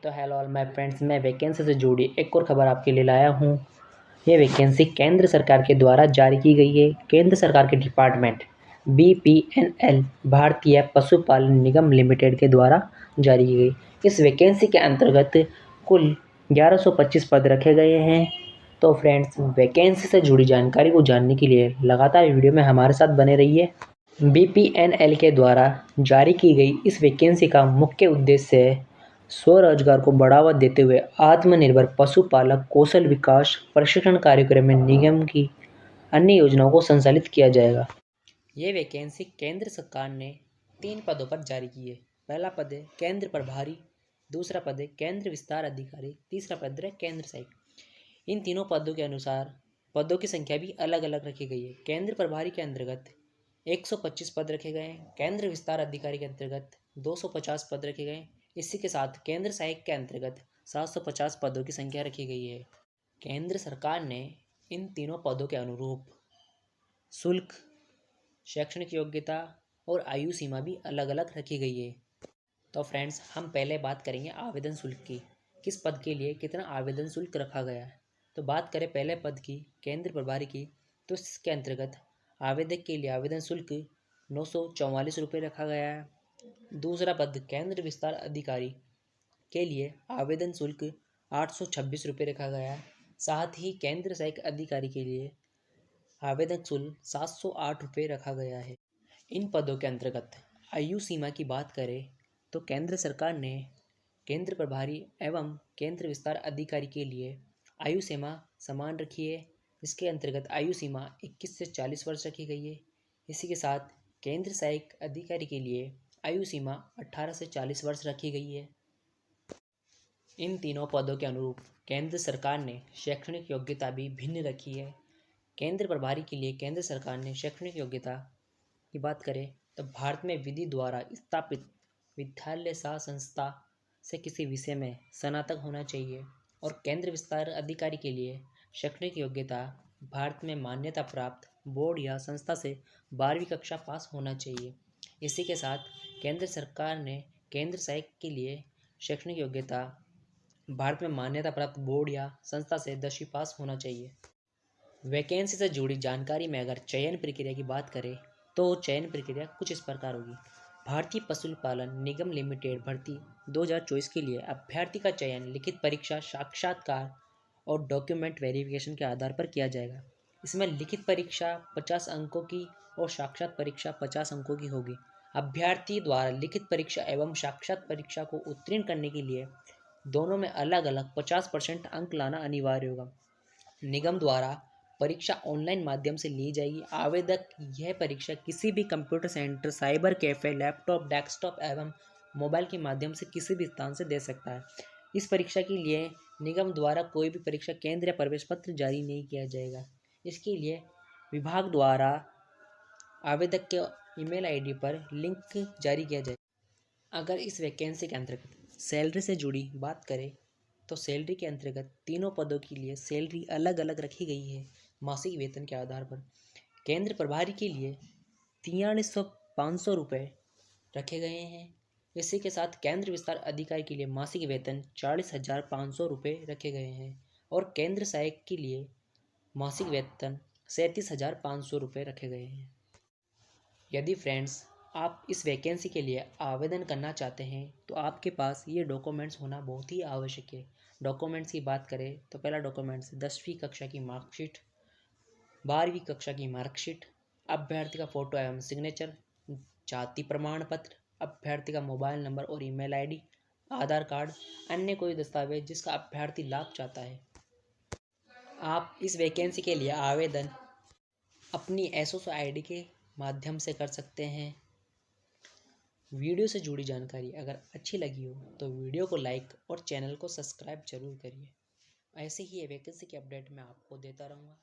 तो hello all my friends, मैं vacancy से जुड़ी एक और ख़बर आपके लिए लाया हूँ। ये वैकेंसी केंद्र सरकार के द्वारा जारी की गई है। केंद्र सरकार के डिपार्टमेंट BPNL भारतीय पशुपालन निगम लिमिटेड के द्वारा जारी की गई। इस वैकेंसी के अंतर्गत कुल 1125 पद रखे गए हैं। तो फ्रेंड्स, वैकेंसी से जुड़ी जानकारी को जानने के लिए लगातार वीडियो में हमारे साथ बने रहिए। BPNL के द्वारा जारी की गई इस वैकेंसी का मुख्य उद्देश्य है स्वरोजगार को बढ़ावा देते हुए आत्मनिर्भर पशुपालक कौशल विकास प्रशिक्षण कार्यक्रम में निगम की अन्य योजनाओं को संचालित किया जाएगा। ये वैकेंसी केंद्र सरकार ने 3 पदों पर जारी की है। पहला पद है केंद्र प्रभारी, दूसरा पद है केंद्र विस्तार अधिकारी, तीसरा पद है केंद्र सहायक। इन तीनों पदों के अनुसार पदों की संख्या भी अलग अलग रखी गई है। केंद्र प्रभारी के अंतर्गत 125 पद रखे गए हैं। केंद्र विस्तार अधिकारी के अंतर्गत 250 पद रखे गए हैं। इसी के साथ केंद्र सहायक के अंतर्गत 750 पदों की संख्या रखी गई है। केंद्र सरकार ने इन तीनों पदों के अनुरूप शुल्क, शैक्षणिक योग्यता और आयु सीमा भी अलग अलग रखी गई है। तो फ्रेंड्स, हम पहले बात करेंगे आवेदन शुल्क की। किस पद के लिए कितना आवेदन शुल्क रखा गया है। तो बात करें पहले पद की, केंद्र प्रभारी की, तो इसके अंतर्गत आवेदक के लिए आवेदन शुल्क 944 रुपये रखा गया है। दूसरा पद केंद्र विस्तार अधिकारी के लिए आवेदन शुल्क 826 रुपये रखा गया है। साथ ही केंद्र सहायक अधिकारी के लिए आवेदन शुल्क 708 रुपये रखा गया है। इन पदों के अंतर्गत आयु सीमा की बात करें तो केंद्र सरकार ने केंद्र प्रभारी एवं केंद्र विस्तार अधिकारी के लिए आयु सीमा समान रखी है। इसके अंतर्गत आयु सीमा 21 से 40 वर्ष रखी गई है। इसी के साथ केंद्र सहायक अधिकारी के लिए आयु सीमा 18 से 40 वर्ष रखी गई है। इन तीनों पदों के अनुरूप केंद्र सरकार ने शैक्षणिक योग्यता भी भिन्न रखी है। केंद्र प्रभारी के लिए केंद्र सरकार ने शैक्षणिक योग्यता की बात करें तो भारत में विधि द्वारा स्थापित विद्यालय संस्था से किसी विषय में स्नातक होना चाहिए। और केंद्र विस्तार अधिकारी के लिए शैक्षणिक योग्यता भारत में मान्यता प्राप्त बोर्ड या संस्था से 12वीं कक्षा पास होना चाहिए। इसी के साथ केंद्र सरकार ने केंद्र सहायक के लिए शैक्षणिक योग्यता भारत में मान्यता प्राप्त बोर्ड या संस्था से 10वीं पास होना चाहिए। वैकेंसी से जुड़ी जानकारी में अगर चयन प्रक्रिया की बात करें तो चयन प्रक्रिया कुछ इस प्रकार होगी। भारतीय पशुपालन निगम लिमिटेड भर्ती 2024 के लिए अभ्यर्थी का चयन लिखित परीक्षा, साक्षात्कार और डॉक्यूमेंट वेरिफिकेशन के आधार पर किया जाएगा। इसमें लिखित परीक्षा 50 अंकों की और साक्षात परीक्षा 50 अंकों की होगी। अभ्यर्थी द्वारा लिखित परीक्षा एवं साक्षात परीक्षा को उत्तीर्ण करने के लिए दोनों में अलग अलग 50% अंक लाना अनिवार्य होगा। निगम द्वारा परीक्षा ऑनलाइन माध्यम से ली जाएगी। आवेदक यह परीक्षा किसी भी computer centre, cyber cafe, laptop, desktop एवं मोबाइल के माध्यम से किसी भी स्थान से दे सकता है। इस परीक्षा के लिए निगम द्वारा कोई भी परीक्षा केंद्र या प्रवेश पत्र जारी नहीं किया जाएगा। इसके लिए विभाग द्वारा आवेदक के ईमेल आईडी पर लिंक जारी किया जाएगा। अगर इस वैकेंसी के अंतर्गत सैलरी से जुड़ी बात करें तो सैलरी के अंतर्गत तीनों पदों के लिए सैलरी अलग अलग रखी गई है मासिक वेतन के आधार पर। केंद्र प्रभारी के लिए 43,500 रुपये रखे गए हैं। इसी के साथ केंद्र विस्तार अधिकारी के लिए मासिक वेतन 40,500 रुपये रखे गए हैं और केंद्र सहायक के लिए मासिक वेतन 37,500 रुपये रखे गए हैं। यदि फ्रेंड्स आप इस वैकेंसी के लिए आवेदन करना चाहते हैं तो आपके पास ये डॉक्यूमेंट्स होना बहुत ही आवश्यक है। डॉक्यूमेंट्स की बात करें तो पहला डॉक्यूमेंट्स 10वीं कक्षा की मार्कशीट, 12वीं कक्षा की मार्कशीट, अभ्यर्थी का फ़ोटो एवं सिग्नेचर, जाति प्रमाण पत्र, अभ्यर्थी का मोबाइल नंबर और ईमेल आईडी, आधार कार्ड, अन्य कोई दस्तावेज जिसका अभ्यर्थी लाभ चाहता है। आप इस वैकेंसी के लिए आवेदन अपनी एसओसी आईडी के माध्यम से कर सकते हैं। वीडियो से जुड़ी जानकारी अगर अच्छी लगी हो तो वीडियो को लाइक और चैनल को सब्सक्राइब जरूर करिए। ऐसे ही वैकेंसी के अपडेट मैं आपको देता रहूँगा।